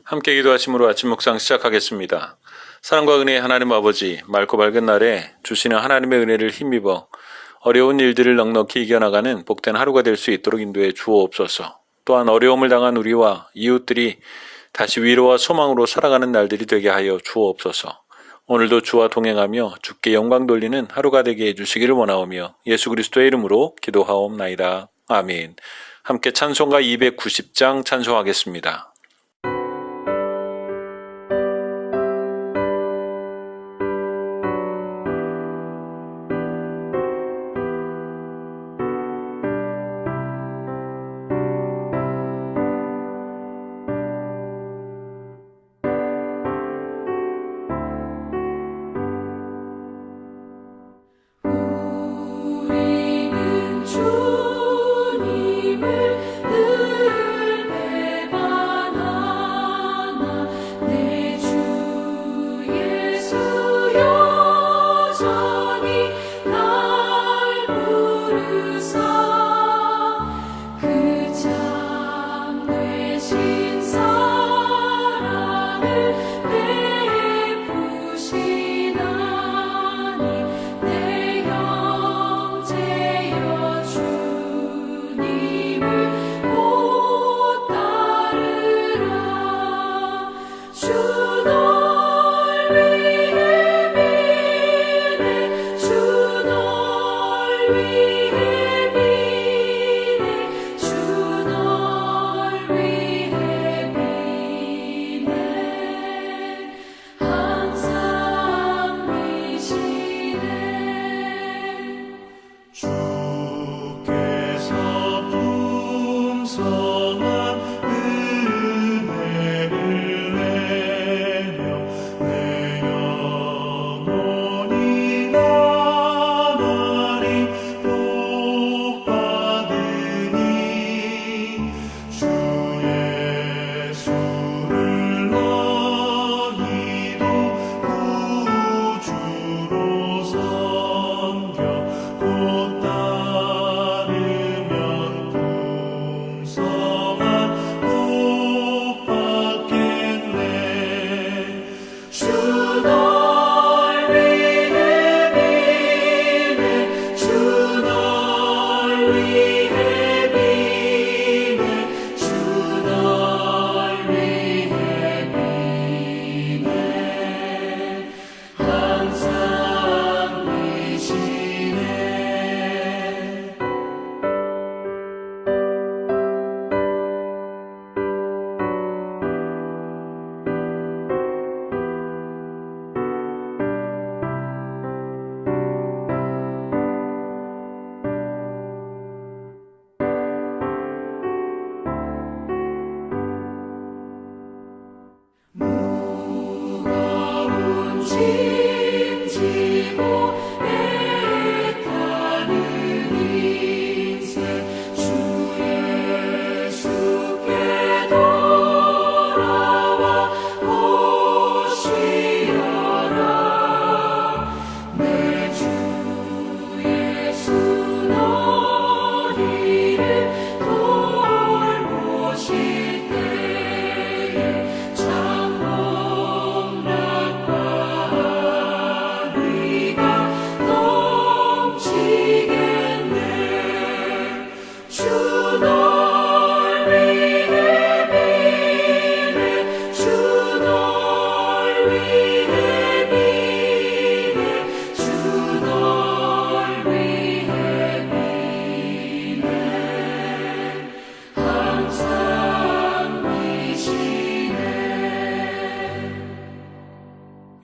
함께 기도하심으로 아침 묵상 시작하겠습니다. 사랑과 은혜의 하나님 아버지, 맑고 밝은 날에 주시는 하나님의 은혜를 힘입어 어려운 일들을 넉넉히 이겨나가는 복된 하루가 될 수 있도록 인도해 주옵소서. 또한 어려움을 당한 우리와 이웃들이 다시 위로와 소망으로 살아가는 날들이 되게 하여 주옵소서. 오늘도 주와 동행하며 주께 영광 돌리는 하루가 되게 해주시기를 원하오며 예수 그리스도의 이름으로 기도하옵나이다. 아멘. 함께 찬송가 290장 찬송하겠습니다.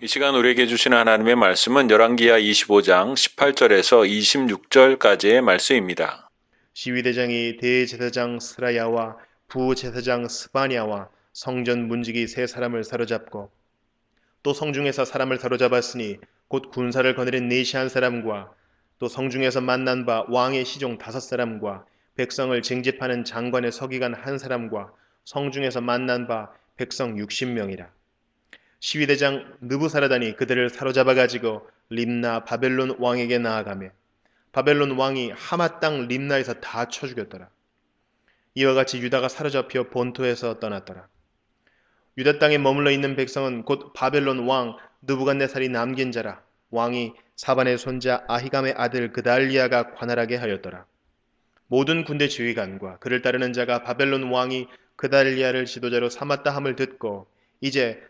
이 시간 우리에게 주시는 하나님의 말씀은 열왕기하 25장 18절에서 26절까지의 말씀입니다. 시위대장이 대제사장 스라야와 부제사장 스바냐와 성전 문지기 세 사람을 사로잡고 또 성중에서 사람을 사로잡았으니 곧 군사를 거느린 네시한 사람과 또 성중에서 만난 바 왕의 시종 5사람과 백성을 징집하는 장관의 서기관 1사람과 성중에서 만난 바 백성 60명이라. 시위대장 느부사라단이 그들을 사로잡아 가지고 림나 바벨론 왕에게 나아가며 바벨론 왕이 하마 땅 림나에서 다 쳐 죽였더라. 이와 같이 유다가 사로잡혀 본토에서 떠났더라. 유다 땅에 머물러 있는 백성은 곧 바벨론 왕 느부갓네살이 남긴 자라. 왕이 사반의 손자 아히감의 아들 그달리아가 관할하게 하였더라. 모든 군대 지휘관과 그를 따르는 자가 바벨론 왕이 그달리아를 지도자로 삼았다 함을 듣고 이제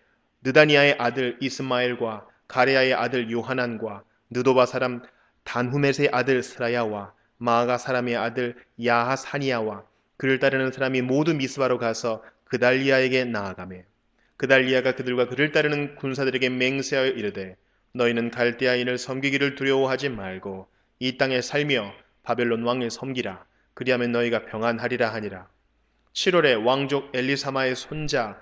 느다니아의 아들 이스마엘과 가레야의 아들 요하난과 느도바 사람 단후멧의 아들 스라야와 마아가 사람의 아들 야하사니아와 그를 따르는 사람이 모두 미스바로 가서 그달리아에게 나아가매 그달리아가 그들과 그를 따르는 군사들에게 맹세하여 이르되 너희는 갈대아인을 섬기기를 두려워하지 말고 이 땅에 살며 바벨론 왕을 섬기라. 그리하면 너희가 평안하리라 하니라. 7월에 왕족 엘리사마의 손자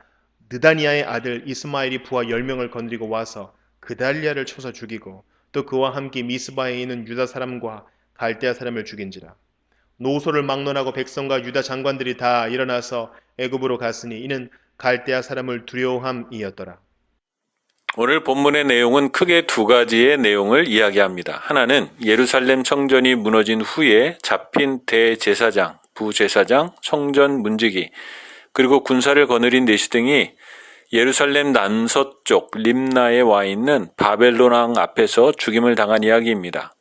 느다니아의 아들 이스마엘이 부하 10명을 거느리고 와서 그달리아를 쳐서 죽이고 또 그와 함께 미스바에 있는 유다 사람과 갈대아 사람을 죽인지라. 노소를 막론하고 백성과 유다 장관들이 다 일어나서 애굽으로 갔으니 이는 갈대아 사람을 두려워함이었더라. 오늘 본문의 내용은 크게 두 가지의 내용을 이야기합니다. 하나는 예루살렘 성전이 무너진 후에 잡힌 대제사장, 부제사장, 성전 문지기, 그리고 군사를 거느린 내시 등이 예루살렘 남서쪽 림나에 와 있는 바벨론 왕 앞에서 죽임을 당한 이야기입니다.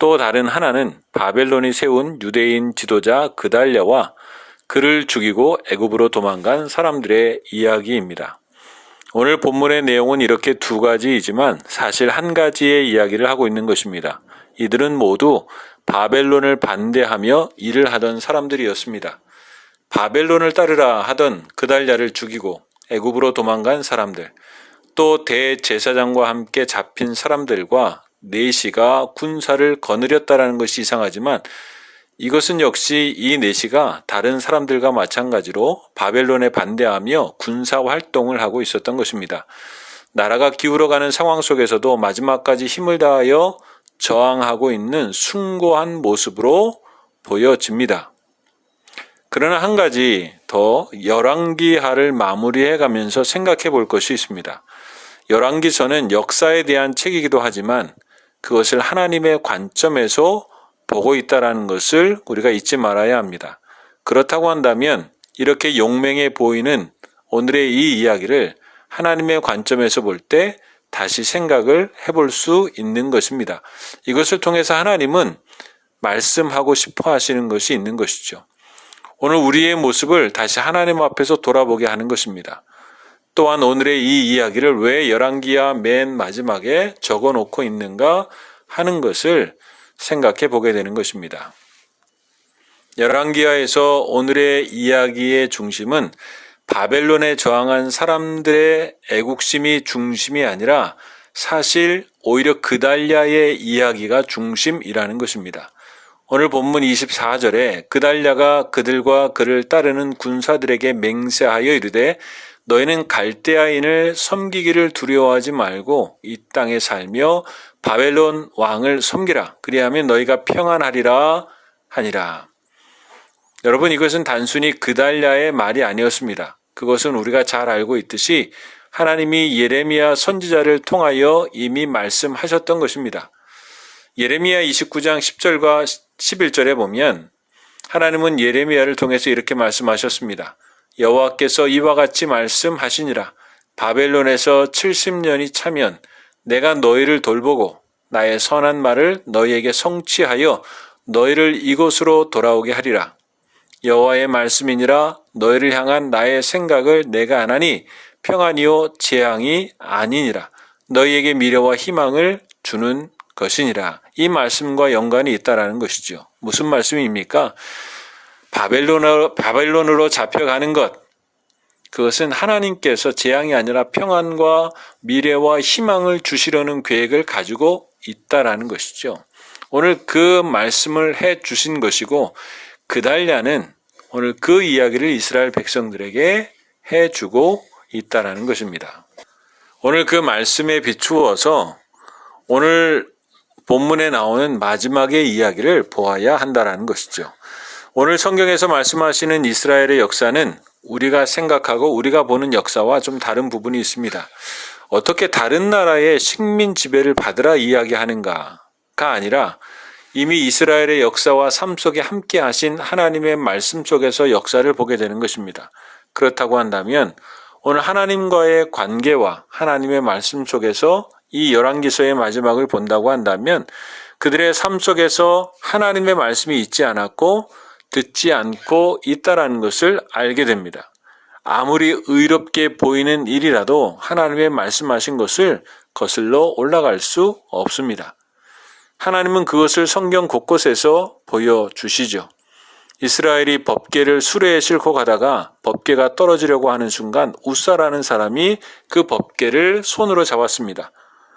또 다른 하나는 바벨론이 세운 유대인 지도자 그달랴와 그를 죽이고 애굽으로 도망간 사람들의 이야기입니다. 오늘 본문의 내용은 이렇게 두 가지이지만 사실 한 가지의 이야기를 하고 있는 것입니다. 이들은 모두 바벨론을 반대하며 일을 하던 사람들이었습니다. 바벨론을 따르라 하던 그달랴를 죽이고 애굽으로 도망간 사람들, 또 대제사장과 함께 잡힌 사람들과 내시가 군사를 거느렸다라는 것이 이상하지만 이것은 역시 이 내시가 다른 사람들과 마찬가지로 바벨론에 반대하며 군사 활동을 하고 있었던 것입니다. 나라가 기울어가는 상황 속에서도 마지막까지 힘을 다하여 저항하고 있는 숭고한 모습으로 보여집니다. 그러나 한 가지 더 열왕기하를 마무리해 가면서 생각해 볼 것이 있습니다. 열왕기서는 역사에 대한 책이기도 하지만 그것을 하나님의 관점에서 보고 있다는 것을 우리가 잊지 말아야 합니다. 그렇다고 한다면 이렇게 용맹해 보이는 오늘의 이 이야기를 하나님의 관점에서 볼 때 다시 생각을 해볼 수 있는 것입니다. 이것을 통해서 하나님은 말씀하고 싶어 하시는 것이 있는 것이죠. 오늘 우리의 모습을 다시 하나님 앞에서 돌아보게 하는 것입니다. 또한 오늘의 이 이야기를 왜 열왕기하 맨 마지막에 적어놓고 있는가 하는 것을 생각해 보게 되는 것입니다. 열왕기하에서 오늘의 이야기의 중심은 바벨론에 저항한 사람들의 애국심이 중심이 아니라 사실 오히려 그달랴의 이야기가 중심이라는 것입니다. 오늘 본문 24절에 그달랴가 그들과 그를 따르는 군사들에게 맹세하여 이르되 너희는 갈대아인을 섬기기를 두려워하지 말고 이 땅에 살며 바벨론 왕을 섬기라. 그리하면 너희가 평안하리라 하니라. 여러분, 이것은 단순히 그달랴의 말이 아니었습니다. 그것은 우리가 잘 알고 있듯이 하나님이 예레미야 선지자를 통하여 이미 말씀하셨던 것입니다. 예레미야 29장 10절과 11절에 보면 하나님은 예레미야를 통해서 이렇게 말씀하셨습니다. 여호와께서 이와 같이 말씀하시니라. 바벨론에서 70년이 차면 내가 너희를 돌보고 나의 선한 말을 너희에게 성취하여 너희를 이곳으로 돌아오게 하리라. 여호와의 말씀이니라. 너희를 향한 나의 생각을 내가 아나니 평안이요 재앙이 아니니라. 너희에게 미래와 희망을 주는 것이니라. 이 말씀과 연관이 있다라는 것이죠. 무슨 말씀입니까? 바벨론으로 잡혀가는 것, 그것은 하나님께서 재앙이 아니라 평안과 미래와 희망을 주시려는 계획을 가지고 있다라는 것이죠. 오늘 그 말씀을 해 주신 것이고 그달랴는 오늘 그 이야기를 이스라엘 백성들에게 해주고 있다라는 것입니다. 오늘 그 말씀에 비추어서 오늘 본문에 나오는 마지막의 이야기를 보아야 한다라는 것이죠. 오늘 성경에서 말씀하시는 이스라엘의 역사는 우리가 생각하고 우리가 보는 역사와 좀 다른 부분이 있습니다. 어떻게 다른 나라의 식민 지배를 받으라 이야기하는가가 아니라 이미 이스라엘의 역사와 삶 속에 함께 하신 하나님의 말씀 속에서 역사를 보게 되는 것입니다. 그렇다고 한다면 오늘 하나님과의 관계와 하나님의 말씀 속에서 이 열왕기서의 마지막을 본다고 한다면 그들의 삶 속에서 하나님의 말씀이 있지 않았고 듣지 않고 있다라는 것을 알게 됩니다. 아무리 의롭게 보이는 일이라도 하나님의 말씀하신 것을 거슬러 올라갈 수 없습니다. 하나님은 그것을 성경 곳곳에서 보여주시죠. 이스라엘이 법궤를 수레에 싣고 가다가 법궤가 떨어지려고 하는 순간 웃사라는 사람이 그 법궤를 손으로 잡았습니다.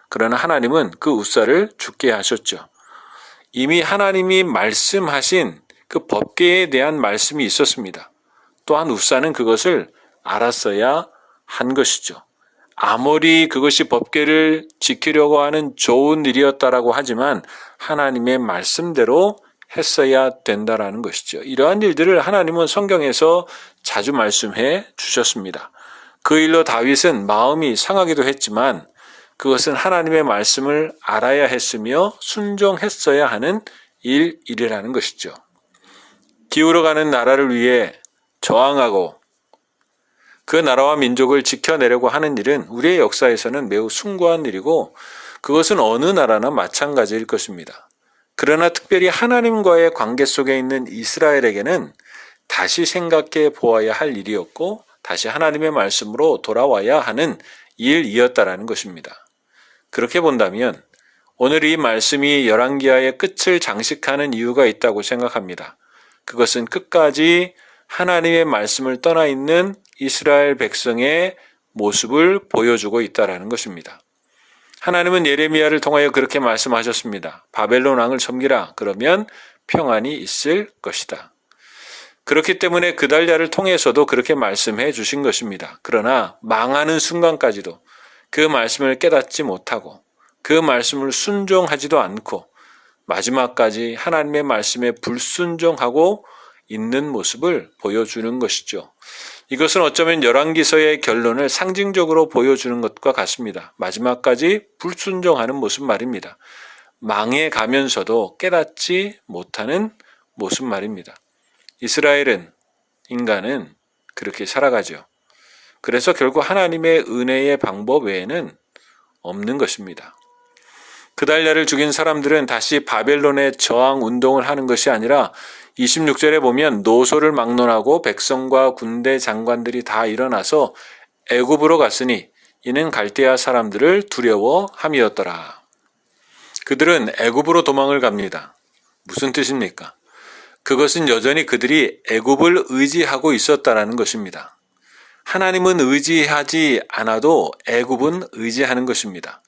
그러나 하나님은 그 웃사를 죽게 하셨죠. 이미 하나님이 말씀하신 그 법궤에 대한 말씀이 있었습니다. 또한 웃사는 그것을 알았어야 한 것이죠. 아무리 그것이 법궤를 지키려고 하는 좋은 일이었다라고 하지만 하나님의 말씀대로 했어야 된다라는 것이죠. 이러한 일들을 하나님은 성경에서 자주 말씀해 주셨습니다. 그 일로 다윗은 마음이 상하기도 했지만 그것은 하나님의 말씀을 알아야 했으며 순종했어야 하는 일이라는 것이죠. 기울어가는 나라를 위해 저항하고 그 나라와 민족을 지켜내려고 하는 일은 우리의 역사에서는 매우 숭고한 일이고 그것은 어느 나라나 마찬가지일 것입니다. 그러나 특별히 하나님과의 관계 속에 있는 이스라엘에게는 다시 생각해 보아야 할 일이었고 다시 하나님의 말씀으로 돌아와야 하는 일이었다라는 것입니다. 그렇게 본다면 오늘 이 말씀이 열왕기하의 끝을 장식하는 이유가 있다고 생각합니다. 그것은 끝까지 하나님의 말씀을 떠나 있는 이스라엘 백성의 모습을 보여주고 있다라는 것입니다. 하나님은 예레미야를 통하여 그렇게 말씀하셨습니다. 바벨론 왕을 섬기라. 그러면 평안이 있을 것이다. 그렇기 때문에 그달랴를 통해서도 그렇게 말씀해 주신 것입니다. 그러나 망하는 순간까지도 그 말씀을 깨닫지 못하고 그 말씀을 순종하지도 않고 마지막까지 하나님의 말씀에 불순종하고 있는 모습을 보여주는 것이죠. 이것은 어쩌면 열왕기서의 결론을 상징적으로 보여주는 것과 같습니다. 마지막까지 불순종하는 모습 말입니다. 망해 가면서도 깨닫지 못하는 모습 말입니다. 인간은 그렇게 살아가죠. 그래서 결국 하나님의 은혜의 방법 외에는 없는 것입니다. 그달랴를 죽인 사람들은 다시 바벨론의 저항 운동을 하는 것이 아니라 26절에 보면 노소를 막론하고 백성과 군대 장관들이 다 일어나서 애굽으로 갔으니 이는 갈대아 사람들을 두려워함이었더라. 그들은 애굽으로 도망을 갑니다. 무슨 뜻입니까? 그것은 여전히 그들이 애굽을 의지하고 있었다라는 것입니다. 하나님은 의지하지 않아도 애굽은 의지하는 것입니다.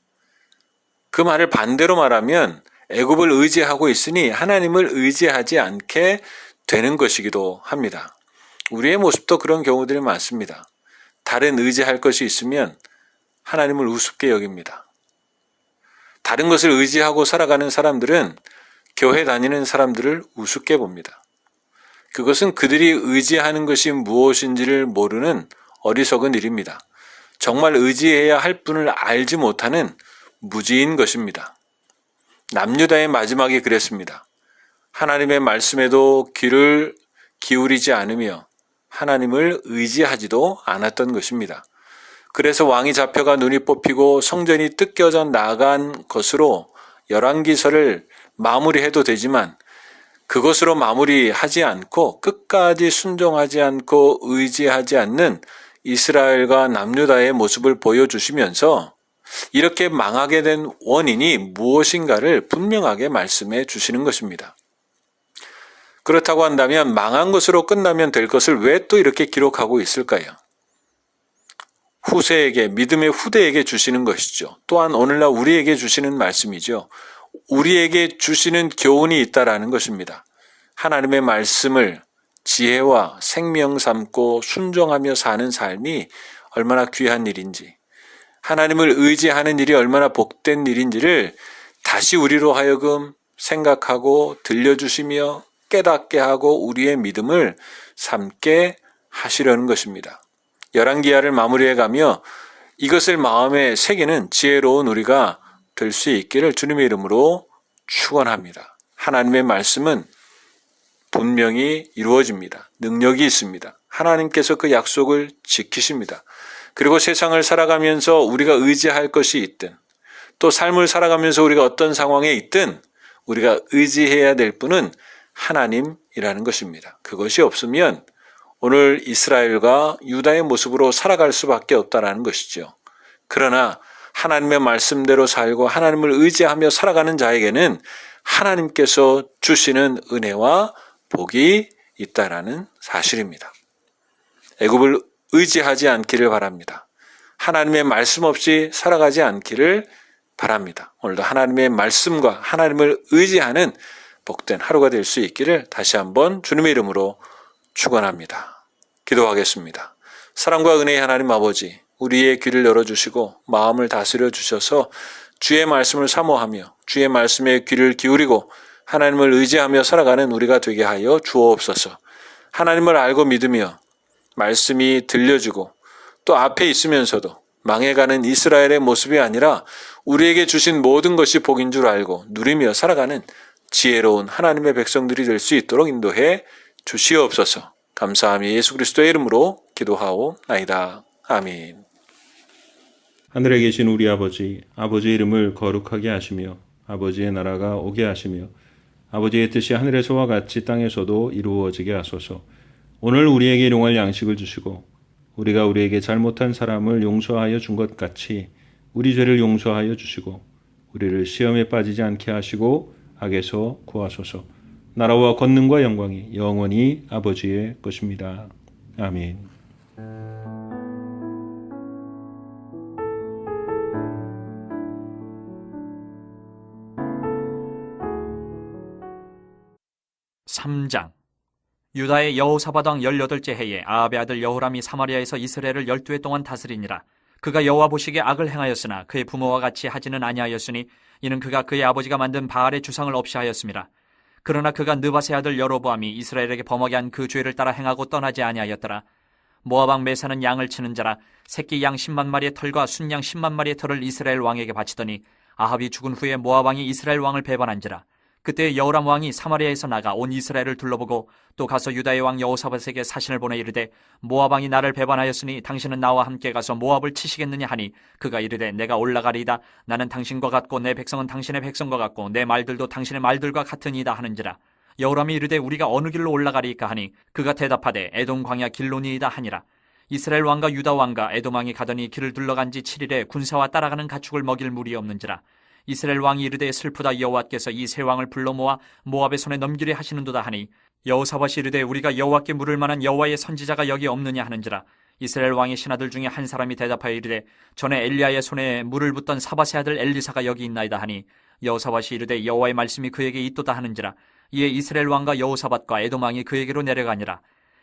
그 말을 반대로 말하면 애굽을 의지하고 있으니 하나님을 의지하지 않게 되는 것이기도 합니다. 우리의 모습도 그런 경우들이 많습니다. 다른 의지할 것이 있으면 하나님을 우습게 여깁니다. 다른 것을 의지하고 살아가는 사람들은 교회 다니는 사람들을 우습게 봅니다. 그것은 그들이 의지하는 것이 무엇인지를 모르는 어리석은 일입니다. 정말 의지해야 할 분을 알지 못하는 무지인 것입니다. 남유다의 마지막이 그랬습니다. 하나님의 말씀에도 귀를 기울이지 않으며 하나님을 의지하지도 않았던 것입니다. 그래서 왕이 잡혀가 눈이 뽑히고 성전이 뜯겨져 나간 것으로 열왕기서를 마무리해도 되지만 그것으로 마무리하지 않고 끝까지 순종하지 않고 의지하지 않는 이스라엘과 남유다의 모습을 보여주시면서 이렇게 망하게 된 원인이 무엇인가를 분명하게 말씀해 주시는 것입니다. 그렇다고 한다면 망한 것으로 끝나면 될 것을 왜 또 이렇게 기록하고 있을까요? 후세에게, 믿음의 후대에게 주시는 것이죠. 또한 오늘날 우리에게 주시는 말씀이죠. 우리에게 주시는 교훈이 있다라는 것입니다. 하나님의 말씀을 지혜와 생명 삼고 순종하며 사는 삶이 얼마나 귀한 일인지, 하나님을 의지하는 일이 얼마나 복된 일인지를 다시 우리로 하여금 생각하고 들려주시며 깨닫게 하고 우리의 믿음을 삼게 하시려는 것입니다. 열왕기하를 마무리해가며 이것을 마음에 새기는 지혜로운 우리가 될 수 있기를 주님의 이름으로 축원합니다. 하나님의 말씀은 분명히 이루어집니다. 능력이 있습니다. 하나님께서 그 약속을 지키십니다. 그리고 세상을 살아가면서 우리가 의지할 것이 있든 또 삶을 살아가면서 우리가 어떤 상황에 있든 우리가 의지해야 될 분은 하나님이라는 것입니다. 그것이 없으면 오늘 이스라엘과 유다의 모습으로 살아갈 수밖에 없다는 것이죠. 그러나 하나님의 말씀대로 살고 하나님을 의지하며 살아가는 자에게는 하나님께서 주시는 은혜와 복이 있다라는 사실입니다. 애굽을 의지하지 않기를 바랍니다. 하나님의 말씀 없이 살아가지 않기를 바랍니다. 오늘도 하나님의 말씀과 하나님을 의지하는 복된 하루가 될 수 있기를 다시 한번 주님의 이름으로 축원합니다. 기도하겠습니다. 사랑과 은혜의 하나님 아버지, 우리의 귀를 열어주시고 마음을 다스려 주셔서 주의 말씀을 사모하며 주의 말씀에 귀를 기울이고 하나님을 의지하며 살아가는 우리가 되게 하여 주옵소서. 하나님을 알고 믿으며 말씀이 들려주고 또 앞에 있으면서도 망해가는 이스라엘의 모습이 아니라 우리에게 주신 모든 것이 복인 줄 알고 누리며 살아가는 지혜로운 하나님의 백성들이 될 수 있도록 인도해 주시옵소서. 감사하며 예수 그리스도의 이름으로 기도하오나이다. 아멘. 하늘에 계신 우리 아버지, 아버지의 이름을 거룩하게 하시며 아버지의 나라가 오게 하시며 아버지의 뜻이 하늘에서와 같이 땅에서도 이루어지게 하소서. 오늘 우리에게 일용할 양식을 주시고 우리가 우리에게 잘못한 사람을 용서하여 준 것 같이 우리 죄를 용서하여 주시고 우리를 시험에 빠지지 않게 하시고 악에서 구하소서. 나라와 권능과 영광이 영원히 아버지의 것입니다. 아멘. (3장) 유다의 여호사밧 왕 18째 해에 아합의 아들 여호람이 사마리아에서 이스라엘을 12해 동안 다스리니라. 그가 여호와 보시기에 악을 행하였으나 그의 부모와 같이 하지는 아니하였으니 이는 그가 그의 아버지가 만든 바알의 주상을 없이 하였음이라. 그러나 그가 느밧의 아들 여로보암이 이스라엘에게 범하게 한 그 죄를 따라 행하고 떠나지 아니하였더라. 모압 왕 메사는 양을 치는 자라 새끼 양 10만 마리의 털과 순양 10만 마리의 털을 이스라엘 왕에게 바치더니 아합이 죽은 후에 모압 왕이 이스라엘 왕을 배반한지라. 그때 여호람 왕이 사마리아에서 나가 온 이스라엘을 둘러보고 또 가서 유다의 왕 여호사밧에게 사신을 보내 이르되 모압 왕이 나를 배반하였으니 당신은 나와 함께 가서 모압을 치시겠느냐 하니 그가 이르되 내가 올라가리이다. 나는 당신과 같고 내 백성은 당신의 백성과 같고 내 말들도 당신의 말들과 같으니이다 하는지라. 여호람이 이르되 우리가 어느 길로 올라가리이까 하니 그가 대답하되 에돔 광야 길로니이다 하니라. 이스라엘 왕과 유다 왕과 에돔 왕이 가더니 길을 둘러간 지 7일에 군사와 따라가는 가축을 먹일 물이 없는지라. 이스라엘 왕이 이르되 슬프다. 여호와께서 이 세 왕을 불러 모아 모압의 손에 넘기려 하시는도다 하니 여호사밧이 이르되 우리가 여호와께 물을 만한 여호와의 선지자가 여기 없느냐 하는지라. 이스라엘 왕의 신하들 중에 한 사람이 대답하여 이르되 전에 엘리야의 손에 물을 붓던 사밧의 아들 엘리사가 여기 있나이다 하니 여호사밧이 이르되 여호와의 말씀이 그에게 있도다 하는지라. 이에 이스라엘 왕과 여호사밧과 에돔 왕이 그에게로 내려가니라.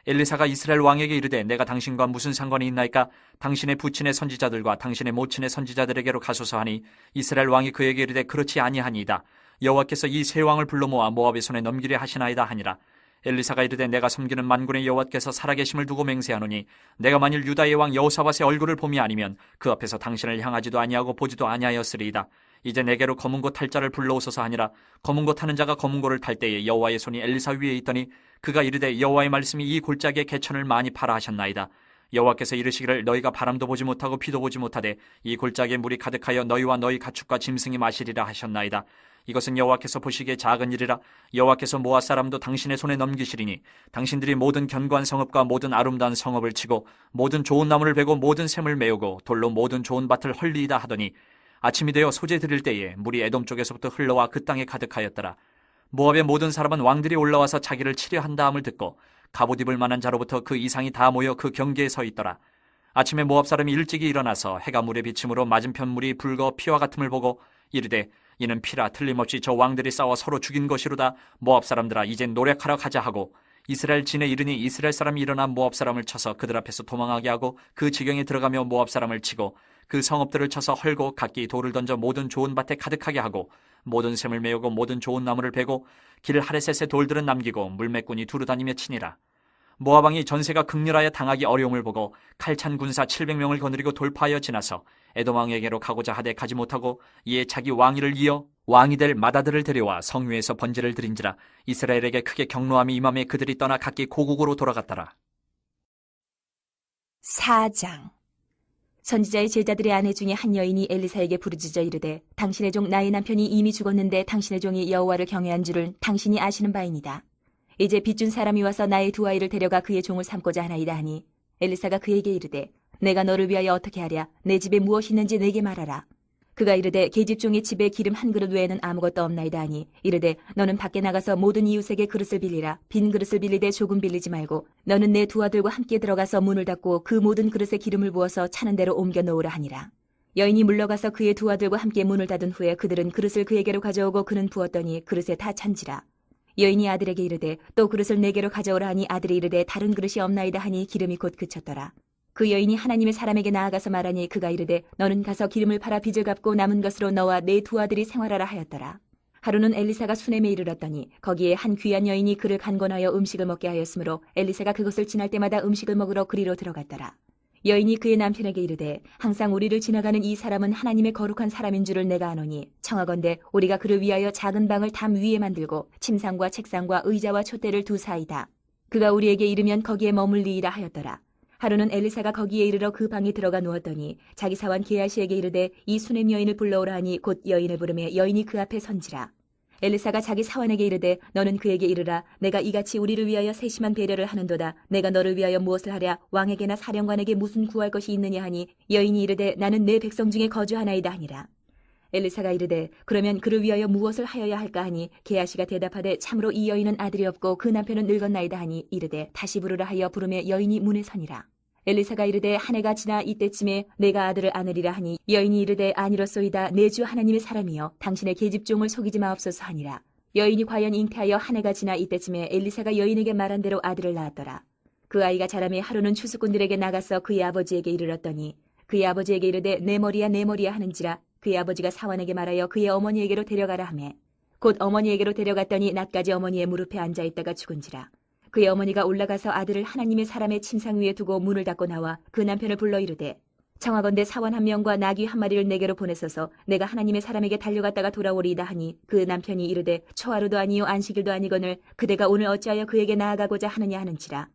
엘리사가 이스라엘 왕에게 이르되 내가 당신과 무슨 상관이 있나이까? 당신의 부친의 선지자들과 당신의 모친의 선지자들에게로 가소서 하니 이스라엘 왕이 그에게 이르되 그렇지 아니하니이다. 여호와께서 이 세 왕을 불러 모아 모압의 손에 넘기려 하시나이다 하니라. 엘리사가 이르되 내가 섬기는 만군의 여호와께서 살아계심을 두고 맹세하노니 내가 만일 유다의 왕 여호사밧의 얼굴을 봄이 아니면 그 앞에서 당신을 향하지도 아니하고 보지도 아니하였으리이다. 이제 내게로 검은 고 탈 자를 불러오소서 하니라. 검은 고 타는 자가 검은 고를 탈 때에 여호와의 손이 엘리사 위에 있더니 그가 이르되 여호와의 말씀이 이 골짜기에 개천을 많이 파라 하셨나이다. 여호와께서 이르시기를 너희가 바람도 보지 못하고 비도 보지 못하되 이 골짜기에 물이 가득하여 너희와 너희 가축과 짐승이 마시리라 하셨나이다. 이것은 여호와께서 보시기에 작은 일이라. 여호와께서 모압 사람도 당신의 손에 넘기시리니 당신들이 모든 견고한 성읍과 모든 아름다운 성읍을 치고 모든 좋은 나무를 베고 모든 샘을 메우고 돌로 모든 좋은 밭을 헐리이다 하더니 아침이 되어 소재 드릴 때에 물이 에돔 쪽에서부터 흘러와 그 땅에 가득하였더라. 모압의 모든 사람은 왕들이 올라와서 자기를 치려 한다함을 듣고 갑옷 입을 만한 자로부터 그 이상이 다 모여 그 경계에 서 있더라. 아침에 모압 사람이 일찍이 일어나서 해가 물에 비침으로 맞은편 물이 붉어 피와 같음을 보고 이르되 이는 피라. 틀림없이 저 왕들이 싸워 서로 죽인 것이로다. 모압 사람들아 이젠 노력하러 가자 하고 이스라엘 진에 이르니 이스라엘 사람이 일어나 모압 사람을 쳐서 그들 앞에서 도망하게 하고 그 지경에 들어가며 모압 사람을 치고 그 성읍들을 쳐서 헐고 각기 돌을 던져 모든 좋은 밭에 가득하게 하고 모든 샘을 메우고 모든 좋은 나무를 베고 길 하레셋의 돌들은 남기고 물매꾼이 두루 다니며 치니라. 모압 왕이 전세가 극렬하여 당하기 어려움을 보고 칼찬 군사 700명을 거느리고 돌파하여 지나서 에돔 왕에게로 가고자 하되 가지 못하고 이에 자기 왕위를 이어 왕이 될 마다들을 데려와 성위에서 번제를 드린지라. 이스라엘에게 크게 경노함이 임함에 그들이 떠나 각기 고국으로 돌아갔더라. 4장 선지자의 제자들의 아내 중에 한 여인이 엘리사에게 부르짖어 이르되 당신의 종 나의 남편이 이미 죽었는데 당신의 종이 여호와를 경외한 줄을 당신이 아시는 바이니이다. 이제 빚준 사람이 와서 나의 두 아이를 데려가 그의 종을 삼고자 하나이다 하니 엘리사가 그에게 이르되 내가 너를 위하여 어떻게 하랴. 내 집에 무엇이 있는지 내게 말하라. 그가 이르되 계집종의 집에 기름 한 그릇 외에는 아무것도 없나이다 하니 이르되 너는 밖에 나가서 모든 이웃에게 그릇을 빌리라. 빈 그릇을 빌리되 조금 빌리지 말고 너는 내 두 아들과 함께 들어가서 문을 닫고 그 모든 그릇에 기름을 부어서 차는 대로 옮겨 놓으라 하니라. 여인이 물러가서 그의 두 아들과 함께 문을 닫은 후에 그들은 그릇을 그에게로 가져오고 그는 부었더니 그릇에 다 찬지라. 여인이 아들에게 이르되 또 그릇을 내게로 가져오라 하니 아들이 이르되 다른 그릇이 없나이다 하니 기름이 곧 그쳤더라. 그 여인이 하나님의 사람에게 나아가서 말하니 그가 이르되 너는 가서 기름을 팔아 빚을 갚고 남은 것으로 너와 내 두 아들이 생활하라 하였더라. 하루는 엘리사가 수넴에 이르렀더니 거기에 한 귀한 여인이 그를 간권하여 음식을 먹게 하였으므로 엘리사가 그것을 지날 때마다 음식을 먹으러 그리로 들어갔더라. 여인이 그의 남편에게 이르되 항상 우리를 지나가는 이 사람은 하나님의 거룩한 사람인 줄을 내가 아노니 청하건대 우리가 그를 위하여 작은 방을 담 위에 만들고 침상과 책상과 의자와 촛대를 두사이다. 그가 우리에게 이르면 거기에 머물리이라 하였더라. 하루는 엘리사가 거기에 이르러 그 방에 들어가 누웠더니 자기 사환 게하시에게 이르되 이 수넴 여인을 불러오라 하니 곧 여인을 부르매 여인이 그 앞에 선지라. 엘리사가 자기 사환에게 이르되 너는 그에게 이르라. 내가 이같이 우리를 위하여 세심한 배려를 하는도다. 내가 너를 위하여 무엇을 하랴. 왕에게나 사령관에게 무슨 구할 것이 있느냐 하니 여인이 이르되 나는 내 백성 중에 거주하나이다 하니라. 엘리사가 이르되 그러면 그를 위하여 무엇을 하여야 할까 하니 게하시가 대답하되 참으로 이 여인은 아들이 없고 그 남편은 늙었나이다 하니 이르되 다시 부르라 하여 부르매 여인이 문에 서니라. 엘리사가 이르되 한 해가 지나 이때쯤에 내가 아들을 안으리라 하니 여인이 이르되 아니로소이다. 내 주 하나님의 사람이여 당신의 계집종을 속이지 마옵소서 하니라. 여인이 과연 잉태하여 한 해가 지나 이때쯤에 엘리사가 여인에게 말한 대로 아들을 낳았더라. 그 아이가 자라매 하루는 추수꾼들에게 나가서 그의 아버지에게 이르렀더니 그의 아버지에게 이르되 내 머리야 내 머리야 하는지라. 그의 아버지가 사환에게 말하여 그의 어머니에게로 데려가라 하매 곧 어머니에게로 데려갔더니 낮까지 어머니의 무릎에 앉아있다가 죽은지라. 그의 어머니가 올라가서 아들을 하나님의 사람의 침상 위에 두고 문을 닫고 나와 그 남편을 불러 이르되 청하건대 사원 한 명과 나귀 한 마리를 내게로 보내소서. 내가 하나님의 사람에게 달려갔다가 돌아오리이다 하니 그 남편이 이르되 초하루도 아니요 안식일도 아니거늘 그대가 오늘 어찌하여 그에게 나아가고자 하느냐 하는지라.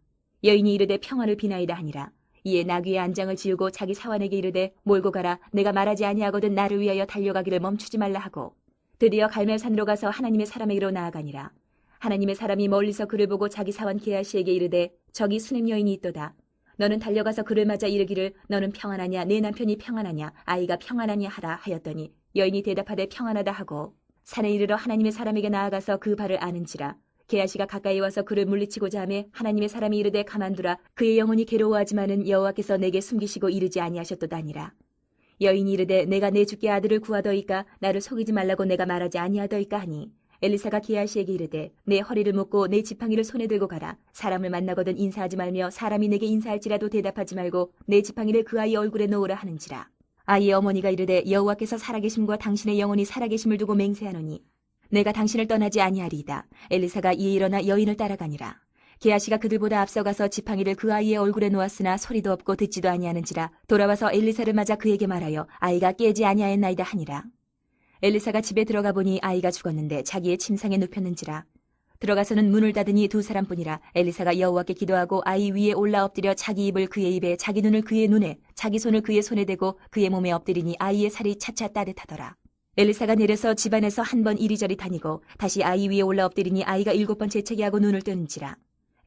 여인이 이르되 평화를 비나이다 하니라. 이에 나귀의 안장을 지우고 자기 사환에게 이르되 몰고 가라. 내가 말하지 아니하거든 나를 위하여 달려가기를 멈추지 말라 하고 드디어 갈멜산으로 가서 하나님의 사람에게로 나아가니라. 하나님의 사람이 멀리서 그를 보고 자기 사환 게하시에게 이르되 저기 수넴 여인이 있도다. 너는 달려가서 그를 맞아 이르기를 너는 평안하냐 내 남편이 평안하냐 아이가 평안하냐 하라 하였더니 여인이 대답하되 평안하다 하고 산에 이르러 하나님의 사람에게 나아가서 그 발을 아는지라. 게하시가 가까이 와서 그를 물리치고자 하매 하나님의 사람이 이르되 가만두라. 그의 영혼이 괴로워하지만은 여호와께서 내게 숨기시고 이르지 아니하셨도다 하니라. 여인이 이르되 내가 내 주께 아들을 구하더이까 나를 속이지 말라고 내가 말하지 아니하더이까 하니 엘리사가 게하시에게 이르되 내 허리를 묶고 내 지팡이를 손에 들고 가라. 사람을 만나거든 인사하지 말며 사람이 내게 인사할지라도 대답하지 말고 내 지팡이를 그 아이 얼굴에 놓으라 하는지라. 아이의 어머니가 이르되 여호와께서 살아계심과 당신의 영혼이 살아계심을 두고 맹세하노니 내가 당신을 떠나지 아니하리이다. 엘리사가 이에 일어나 여인을 따라가니라. 게하시가 그들보다 앞서가서 지팡이를 그 아이의 얼굴에 놓았으나 소리도 없고 듣지도 아니하는지라. 돌아와서 엘리사를 맞아 그에게 말하여 아이가 깨지 아니하였나이다 하니라. 엘리사가 집에 들어가 보니 아이가 죽었는데 자기의 침상에 눕혔는지라. 들어가서는 문을 닫으니 두 사람뿐이라. 엘리사가 여호와께 기도하고 아이 위에 올라 엎드려 자기 입을 그의 입에 자기 눈을 그의 눈에 자기 손을 그의 손에 대고 그의 몸에 엎드리니 아이의 살이 차차 따뜻하더라. 엘리사가 내려서 집안에서 한 번 이리저리 다니고 다시 아이 위에 올라 엎드리니 아이가 7번 재채기하고 눈을 뜨는지라.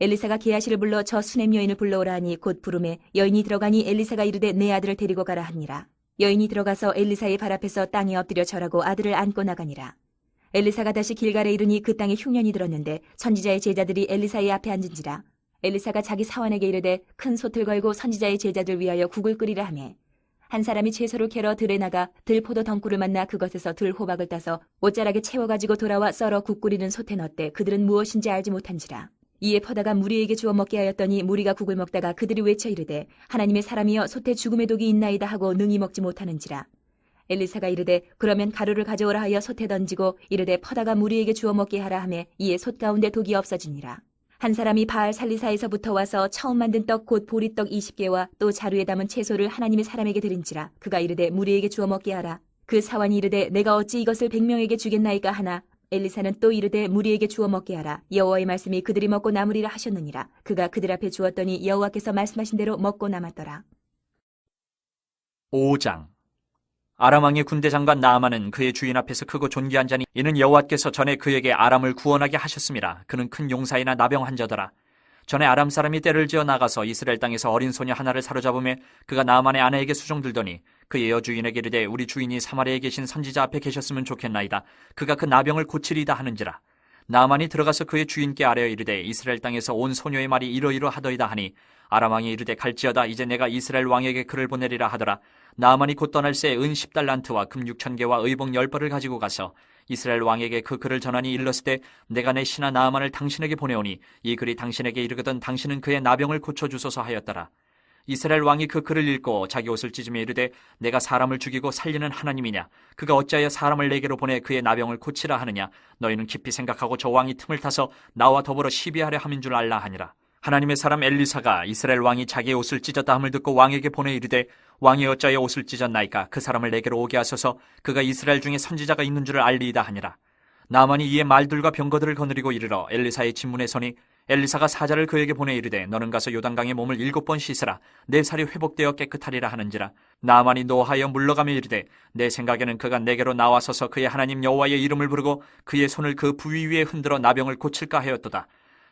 엘리사가 게하시를 불러 저 수넴 여인을 불러오라 하니 곧 부르매 여인이 들어가니 엘리사가 이르되 내 아들을 데리고 가라 하니라. 여인이 들어가서 엘리사의 발 앞에서 땅에 엎드려 절하고 아들을 안고 나가니라. 엘리사가 다시 길갈에 이르니 그 땅에 흉년이 들었는데 선지자의 제자들이 엘리사의 앞에 앉은지라. 엘리사가 자기 사환에게 이르되 큰 솥을 걸고 선지자의 제자들 위하여 국을 끓이라 하매 한 사람이 채소를 캐러 들에 나가 들포도 덩굴을 만나 그것에서 들호박을 따서 옷자락에 채워가지고 돌아와 썰어 국 끓이는 솥에 넣되 그들은 무엇인지 알지 못한지라. 이에 퍼다가 무리에게 주어 먹게 하였더니 무리가 국을 먹다가 그들이 외쳐 이르되 하나님의 사람이여 솥에 죽음의 독이 있나이다 하고 능히 먹지 못하는지라. 엘리사가 이르되 그러면 가루를 가져오라 하여 솥에 던지고 이르되 퍼다가 무리에게 주어 먹게 하라 하매 이에 솥 가운데 독이 없어지니라. 한 사람이 바알 살리사에서부터 와서 처음 만든 떡 곧 보리떡 20개와 또 자루에 담은 채소를 하나님의 사람에게 드린지라. 그가 이르되 무리에게 주어 먹게 하라. 그 사환이 이르되 내가 어찌 이것을 100명에게 주겠나이까 하나 엘리사는 또 이르되 무리에게 주어 먹게 하라. 여호와의 말씀이 그들이 먹고 남으리라 하셨느니라. 그가 그들 앞에 주었더니 여호와께서 말씀하신 대로 먹고 남았더라. 5장. 아람 왕의 군대 장관 나아만은 그의 주인 앞에서 크고 존귀한 자니 이는 여호와께서 전에 그에게 아람을 구원하게 하셨음이라. 그는 큰 용사이나 나병한 자더라. 전에 아람 사람이 떼를 지어 나가서 이스라엘 땅에서 어린 소녀 하나를 사로잡음에 그가 나아만의 아내에게 수종들더니 그의 여주인에게 이르되 우리 주인이 사마리아에 계신 선지자 앞에 계셨으면 좋겠나이다. 그가 그 나병을 고치리다 하는지라. 나아만이 들어가서 그의 주인께 아뢰어 이르되 이스라엘 땅에서 온 소녀의 말이 이러이러하더이다 하니 아람 왕이 이르되 갈지어다. 이제 내가 이스라엘 왕에게 그를 보내리라 하더라. 나아만이 곧 떠날 새 은 10달란트와 금 6,000개와 의복 10벌을 가지고 가서 이스라엘 왕에게 그 글을 전하니 일렀을 때 내가 내 신하 나아만을 당신에게 보내오니 이 글이 당신에게 이르거든 당신은 그의 나병을 고쳐주소서 하였더라. 이스라엘 왕이 그 글을 읽고 자기 옷을 찢으며 이르되 내가 사람을 죽이고 살리는 하나님이냐? 그가 어찌하여 사람을 내게로 보내 그의 나병을 고치라 하느냐? 너희는 깊이 생각하고 저 왕이 틈을 타서 나와 더불어 시비하려 함인 줄 알라 하니라. 하나님의 사람 엘리사가 이스라엘 왕이 자기의 옷을 찢었다 함을 듣고 왕에게 보내 이르되 왕이 어찌하여 옷을 찢었나이까? 그 사람을 내게로 오게 하소서. 그가 이스라엘 중에 선지자가 있는 줄을 알리이다 하니라. 나아만이 이에 말들과 병거들을 거느리고 이르러 엘리사의 진문에 서니 엘리사가 사자를 그에게 보내 이르되 너는 가서 요단강에 몸을 7번 씻으라. 내 살이 회복되어 깨끗하리라 하는지라. 나아만이 노하여 물러가며 이르되 내 생각에는 그가 내게로 나와서서 그의 하나님 여호와의 이름을 부르고 그의 손을 그 부위 위에 흔들어 나병을 고칠까 하였도다.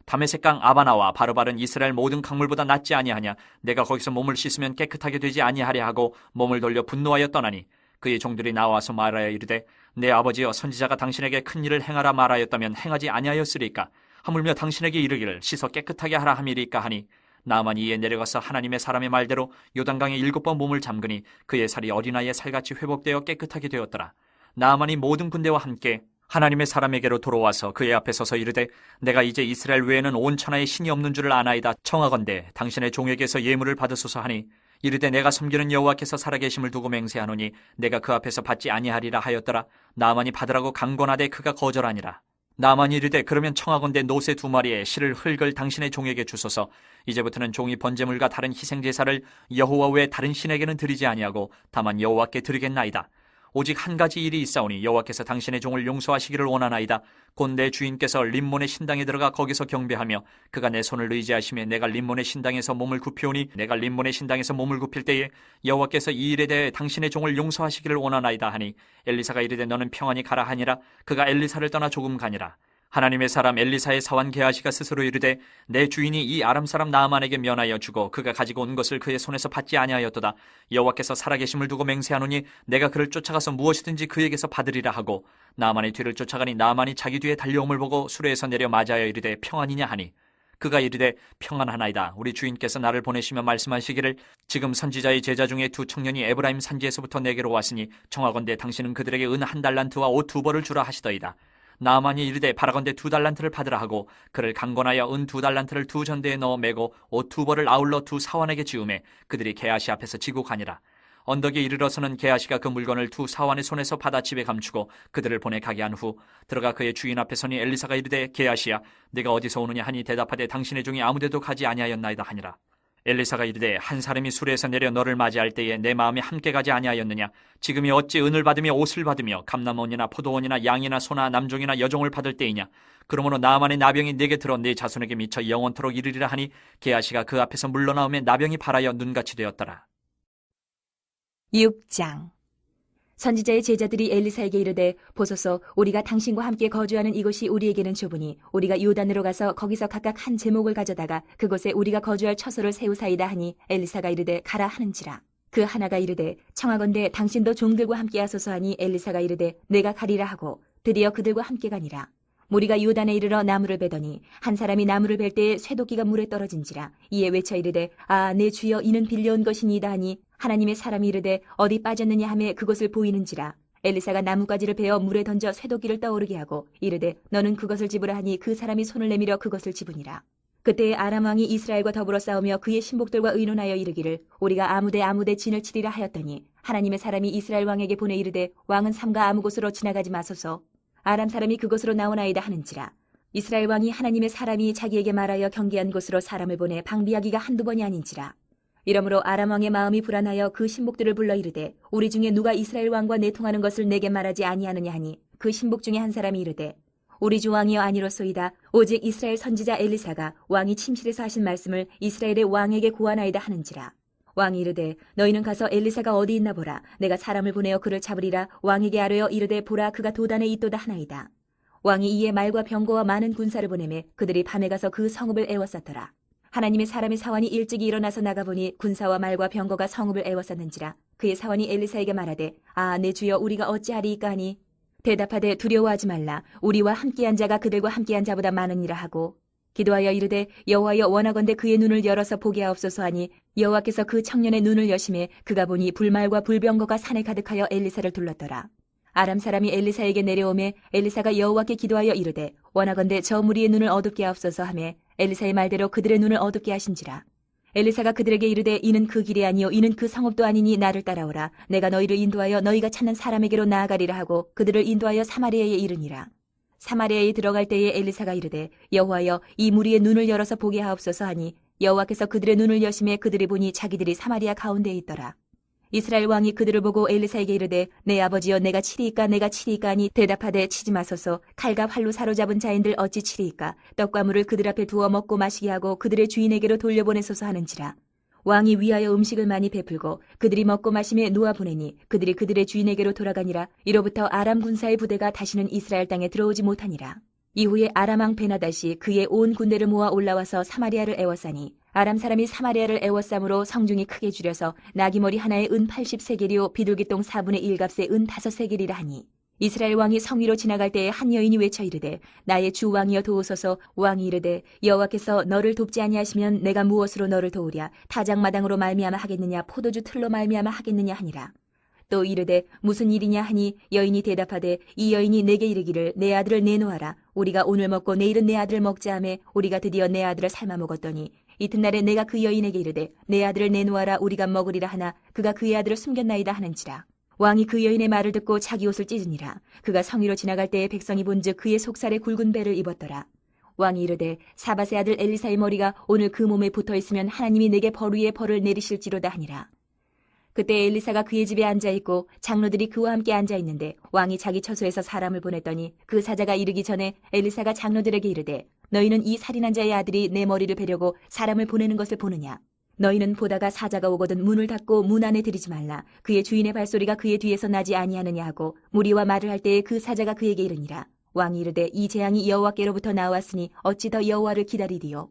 다메섹강 아바나와 바르바른 이스라엘 모든 강물보다 낫지 아니하냐? 내가 거기서 몸을 씻으면 깨끗하게 되지 아니하랴 하고 몸을 돌려 분노하여 떠나니 그의 종들이 나와서 말하여 이르되 내 아버지여 선지자가 당신에게 큰 일을 행하라 말하였다면 행하지 아니하였으리까? 하물며 당신에게 이르기를 씻어 깨끗하게 하라 함이리까 하니 나아만이 이에 내려가서 하나님의 사람의 말대로 요단강에 7번 몸을 잠그니 그의 살이 어린아이의 살같이 회복되어 깨끗하게 되었더라. 나아만이 모든 군대와 함께 하나님의 사람에게로 돌아와서 그의 앞에 서서 이르되 내가 이제 이스라엘 외에는 온 천하에 신이 없는 줄을 아나이다. 청하건대 당신의 종에게서 예물을 받으소서 하니 이르되 내가 섬기는 여호와께서 살아계심을 두고 맹세하노니 내가 그 앞에서 받지 아니하리라 하였더라. 나아만이 받으라고 강권하되 그가 거절하니라. 나아만이 이르되 그러면 청하건대 노새 2마리에 실을 흙을 당신의 종에게 주소서. 이제부터는 종이 번제물과 다른 희생제사를 여호와 외 다른 신에게는 드리지 아니하고 다만 여호와께 드리겠나이다. 오직 한 가지 일이 있사오니 여호와께서 당신의 종을 용서하시기를 원하나이다. 곧 내 주인께서 림몬의 신당에 들어가 거기서 경배하며 그가 내 손을 의지하시며 내가 림몬의 신당에서 몸을 굽히오니 내가 림몬의 신당에서 몸을 굽힐 때에 여호와께서 이 일에 대해 당신의 종을 용서하시기를 원하나이다 하니 엘리사가 이르되 너는 평안히 가라 하니라. 그가 엘리사를 떠나 조금 가니라. 하나님의 사람 엘리사의 사환 게하시가 스스로 이르되 내 주인이 이 아람 사람 나아만에게 면하여 주고 그가 가지고 온 것을 그의 손에서 받지 아니하였도다. 여호와께서 살아계심을 두고 맹세하노니 내가 그를 쫓아가서 무엇이든지 그에게서 받으리라 하고 나아만의 뒤를 쫓아가니 나아만이 자기 뒤에 달려옴을 보고 수레에서 내려 맞아여 이르되 평안이냐 하니 그가 이르되 평안하나이다. 우리 주인께서 나를 보내시며 말씀하시기를 지금 선지자의 제자 중에 2 청년이 에브라임 산지에서부터 내게로 왔으니 청하건대 당신은 그들에게 은 1달란트와 옷 2벌을 주라 하시더이다. 나아만이 이르되 바라건대 2달란트를 받으라 하고 그를 강권하여 은 2달란트를 2전대에 넣어 매고 옷 2벌을 아울러 2 사환에게 지우매 그들이 게하시 앞에서 지고 가니라. 언덕에 이르러서는 게하시가 그 물건을 2 사환의 손에서 받아 집에 감추고 그들을 보내 가게 한 후 들어가 그의 주인 앞에 서니 엘리사가 이르되 게하시야 네가 어디서 오느냐 하니 대답하되 당신의 종이 아무데도 가지 아니하였나이다 하니라. 엘리사가 이르되 한 사람이 수레에서 내려 너를 맞이할 때에 내 마음이 함께 가지 아니하였느냐? 지금이 어찌 은을 받으며 옷을 받으며 감람원이나 포도원이나 양이나 소나 남종이나 여종을 받을 때이냐? 그러므로 나아만의 나병이 내게 들어 네 자손에게 미쳐 영원토록 이르리라 하니 게하시가 그 앞에서 물러나오며 나병이 발하여 눈같이 되었더라. 6장. 선지자의 제자들이 엘리사에게 이르되 보소서 우리가 당신과 함께 거주하는 이곳이 우리에게는 좁으니 우리가 요단으로 가서 거기서 각각 한 제목을 가져다가 그곳에 우리가 거주할 처소를 세우사이다 하니 엘리사가 이르되 가라 하는지라. 그 하나가 이르되 청하건대 당신도 종들과 함께 하소서 하니 엘리사가 이르되 내가 가리라 하고 드디어 그들과 함께 가니라. 무리가 요단에 이르러 나무를 베더니 한 사람이 나무를 벨 때에 쇠도끼가 물에 떨어진지라. 이에 외쳐 이르되 아 내 주여 이는 빌려온 것이니이다 하니 하나님의 사람이 이르되 어디 빠졌느냐 하매 그것을 보이는지라. 엘리사가 나뭇가지를 베어 물에 던져 쇠도끼를 떠오르게 하고 이르되 너는 그것을 집으라 하니 그 사람이 손을 내밀어 그것을 집으니라. 그때에 아람 왕이 이스라엘과 더불어 싸우며 그의 신복들과 의논하여 이르기를 우리가 아무데 진을 치리라 하였더니 하나님의 사람이 이스라엘 왕에게 보내 이르되 왕은 삼가 아무 곳으로 지나가지 마소서. 아람 사람이 그곳으로 나오나이다 하는지라. 이스라엘 왕이 하나님의 사람이 자기에게 말하여 경계한 곳으로 사람을 보내 방비하기가 한두 번이 아닌지라. 이러므로 아람 왕의 마음이 불안하여 그 신복들을 불러 이르되 우리 중에 누가 이스라엘 왕과 내통하는 것을 내게 말하지 아니하느냐 하니 그 신복 중에 한 사람이 이르되 우리 주 왕이여 아니로소이다. 오직 이스라엘 선지자 엘리사가 왕이 침실에서 하신 말씀을 이스라엘의 왕에게 고하나이다 하는지라. 왕이 이르되 너희는 가서 엘리사가 어디 있나 보라. 내가 사람을 보내어 그를 잡으리라. 왕에게 아뢰어 이르되 보라 그가 도단에 있도다 하나이다. 왕이 이에 말과 병거와 많은 군사를 보내매 그들이 밤에 가서 그 성읍을 에워쌌더라. 하나님의 사람의 사환이 일찍이 일어나서 나가보니 군사와 말과 병거가 성읍을 에워쌌는지라. 그의 사환이 엘리사에게 말하되 아 내 주여 우리가 어찌하리이까 하니 대답하되 두려워하지 말라. 우리와 함께한 자가 그들과 함께한 자보다 많으니라 하고 기도하여 이르되 여호와여 원하건대 그의 눈을 열어서 보게 하옵소서 하니 여호와께서 그 청년의 눈을 여심해 그가 보니 불말과 불병거가 산에 가득하여 엘리사를 둘렀더라. 아람 사람이 엘리사에게 내려오매 엘리사가 여호와께 기도하여 이르되 원하건대 저 무리의 눈을 어둡게 하옵소서 하매 엘리사의 말대로 그들의 눈을 어둡게 하신지라. 엘리사가 그들에게 이르되 이는 그 길이 아니요 이는 그 성읍도 아니니 나를 따라오라. 내가 너희를 인도하여 너희가 찾는 사람에게로 나아가리라 하고 그들을 인도하여 사마리아에 이르니라. 사마리아에 들어갈 때에 엘리사가 이르되 여호와여 이 무리의 눈을 열어서 보게 하옵소서 하니 여호와께서 그들의 눈을 여심해 그들이 보니 자기들이 사마리아 가운데에 있더라. 이스라엘 왕이 그들을 보고 엘리사에게 이르되 내 아버지여 내가 치리이까 내가 치리이까 하니 대답하되 치지 마소서. 칼과 활로 사로잡은 자인들 어찌 치리이까. 떡과 물을 그들 앞에 두어 먹고 마시게 하고 그들의 주인에게로 돌려보내소서 하는지라. 왕이 위하여 음식을 많이 베풀고 그들이 먹고 마심에 놓아 보내니 그들이 그들의 주인에게로 돌아가니라. 이로부터 아람 군사의 부대가 다시는 이스라엘 땅에 들어오지 못하니라. 이후에 아람 왕 베나다시 그의 온 군대를 모아 올라와서 사마리아를 에워싸니 아람 사람이 사마리아를 에워싸므로 성중이 크게 줄여서 나귀머리 하나에 은 80세겔이요 비둘기똥 4분의 1값에 은 5세겔이라 하니 이스라엘 왕이 성 위로 지나갈 때에 한 여인이 외쳐 이르되 나의 주 왕이여 도우소서. 왕이 이르되 여호와께서 너를 돕지 아니하시면 내가 무엇으로 너를 도우랴. 타작마당으로 말미암아 하겠느냐 포도주 틀로 말미암아 하겠느냐 하니라. 또 이르되 무슨 일이냐 하니 여인이 대답하되 이 여인이 내게 이르기를 내 아들을 내놓아라. 우리가 오늘 먹고 내일은 내 아들을 먹자 하매 우리가 드디어 내 아들을 삶아 먹었더니 이튿날에 내가 그 여인에게 이르되 내 아들을 내놓아라 우리가 먹으리라 하나 그가 그의 아들을 숨겼나이다 하는지라. 왕이 그 여인의 말을 듣고 자기 옷을 찢으니라. 그가 성위로 지나갈 때에 백성이 본즉 그의 속살에 굵은 배를 입었더라. 왕이 이르되 사밧의 아들 엘리사의 머리가 오늘 그 몸에 붙어있으면 하나님이 내게 벌 위에 벌을 내리실지로다 하니라. 그때 엘리사가 그의 집에 앉아있고 장로들이 그와 함께 앉아있는데 왕이 자기 처소에서 사람을 보냈더니 그 사자가 이르기 전에 엘리사가 장로들에게 이르되 너희는 이 살인한 자의 아들이 내 머리를 베려고 사람을 보내는 것을 보느냐. 너희는 보다가 사자가 오거든 문을 닫고 문 안에 들이지 말라. 그의 주인의 발소리가 그의 뒤에서 나지 아니하느냐 하고 무리와 말을 할 때에 그 사자가 그에게 이르니라. 왕이 이르되 이 재앙이 여호와께로부터 나왔으니 어찌 더 여호와를 기다리리요.